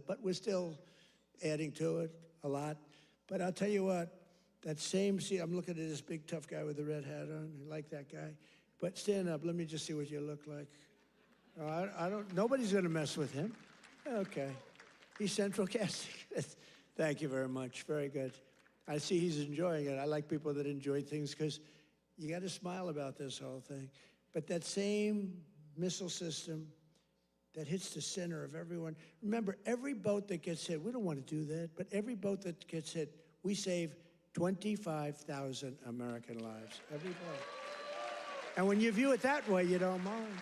but we're still adding to it a lot. But I'll tell you what, that same, see, I'm looking at this big tough guy with the red hat on. I like that guy. But stand up, let me just see what you look like. Nobody's gonna mess with him. Okay, he's central casting. Thank you very much, very good. I see he's enjoying it. I like people that enjoy things because you got to smile about this whole thing. But that same missile system that hits the center of everyone. Remember, every boat that gets hit, we don't want to do that, but every boat that gets hit, we save 25,000 American lives, every boat. And when you view it that way, you don't mind.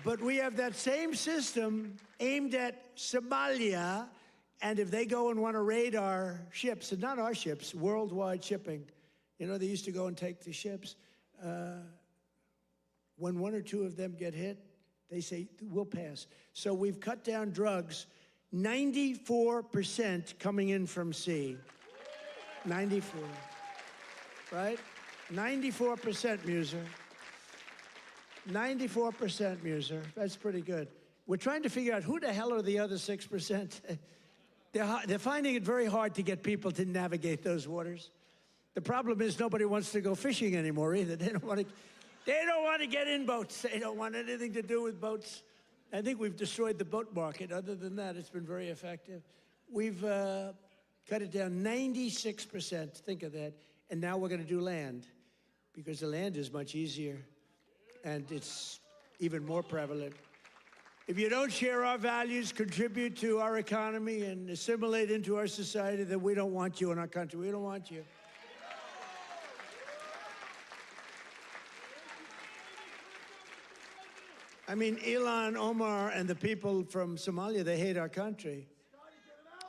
But we have that same system aimed at Somalia, and if they go and want to raid our ships, and not our ships, worldwide shipping, you know, they used to go and take the ships. When one or two of them get hit, they say, we'll pass. So we've cut down drugs, 94% coming in from sea. 94, right? 94%, Muser. 94%, Muser. That's pretty good. We're trying to figure out who the hell are the other 6%. They're finding it very hard to get people to navigate those waters. The problem is nobody wants to go fishing anymore either. They don't want to get in boats. They don't want anything to do with boats. I think we've destroyed the boat market. Other than that, it's been very effective. We've cut it down 96%. Think of that. And now we're going to do land, because the land is much easier, and it's even more prevalent. If you don't share our values, contribute to our economy, and assimilate into our society, then we don't want you in our country. We don't want you. I mean, Ilhan Omar and the people from Somalia, they hate our country.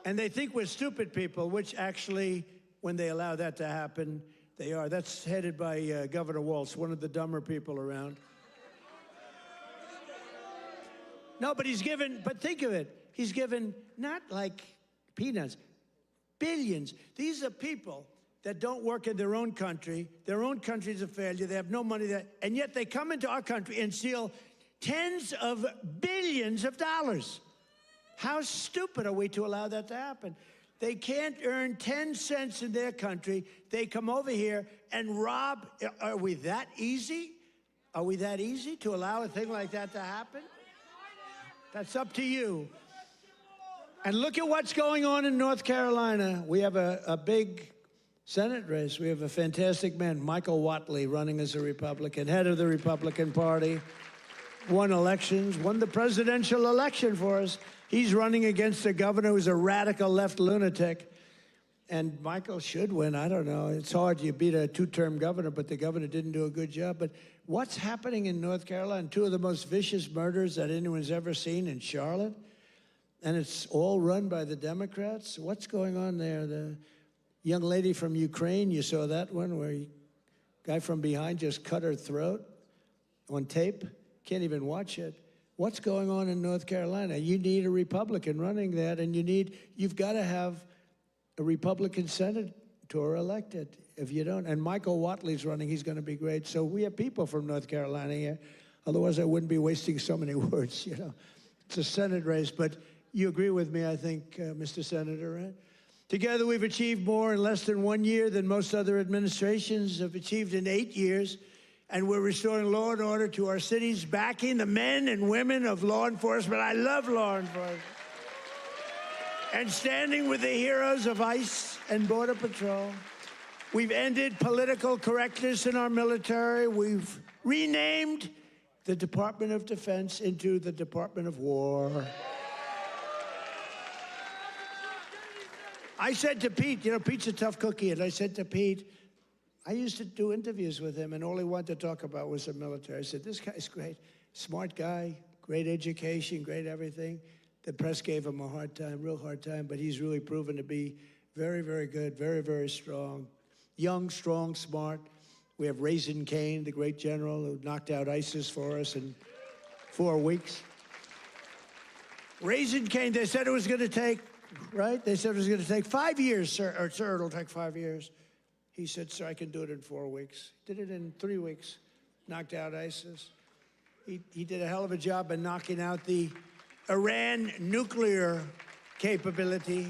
And they think we're stupid people, which actually, when they allow that to happen, they are. That's headed by Governor Walz, one of the dumber people around. No, but think of it. He's given not like peanuts, billions. These are people that don't work in their own country. Their own country's a failure. They have no money there. And yet they come into our country and steal tens of billions of dollars. How stupid are we to allow that to happen? They can't earn 10 cents in their country. They come over here and rob. Are we that easy? Are we that easy to allow a thing like that to happen? That's up to you. And look at what's going on in North Carolina. We have a big Senate race. We have a fantastic man, Michael Whatley, running as a Republican, head of the Republican Party, won elections, won the presidential election for us. He's running against a governor who's a radical left lunatic. And Michael should win. I don't know. It's hard. You beat a two-term governor, but the governor didn't do a good job. But what's happening in North Carolina? Two of the most vicious murders that anyone's ever seen in Charlotte. And it's all run by the Democrats. What's going on there? The young lady from Ukraine, you saw that one where a guy from behind just cut her throat on tape. Can't even watch it. What's going on in North Carolina? You need a Republican running that, and you've got to have a Republican senator elected. If you don't, and Michael Whatley's running, he's going to be great. So we have people from North Carolina here. Otherwise, I wouldn't be wasting so many words, you know. It's a Senate race, but you agree with me, I think, Mr. Senator, right? Together, we've achieved more in less than 1 year than most other administrations have achieved in 8 years. And we're restoring law and order to our cities, backing the men and women of law enforcement. I love law enforcement. And standing with the heroes of ICE and Border Patrol. We've ended political correctness in our military. We've renamed the Department of Defense into the Department of War. I said to Pete, you know, Pete's a tough cookie, and I said to Pete, I used to do interviews with him, and all he wanted to talk about was the military. I said, this guy's great, smart guy, great education, great everything. The press gave him a hard time, real hard time, but he's really proven to be very, very good, very, very strong. Young, strong, smart. We have Raisin Cain, the great general who knocked out ISIS for us in 4 weeks. Raisin Cain, they said it was going to take, right? They said it was going to take 5 years, sir. Or, sir, it'll take 5 years. He said, sir, I can do it in 4 weeks. Did it in 3 weeks. Knocked out ISIS. He did a hell of a job in knocking out the Iran nuclear capability.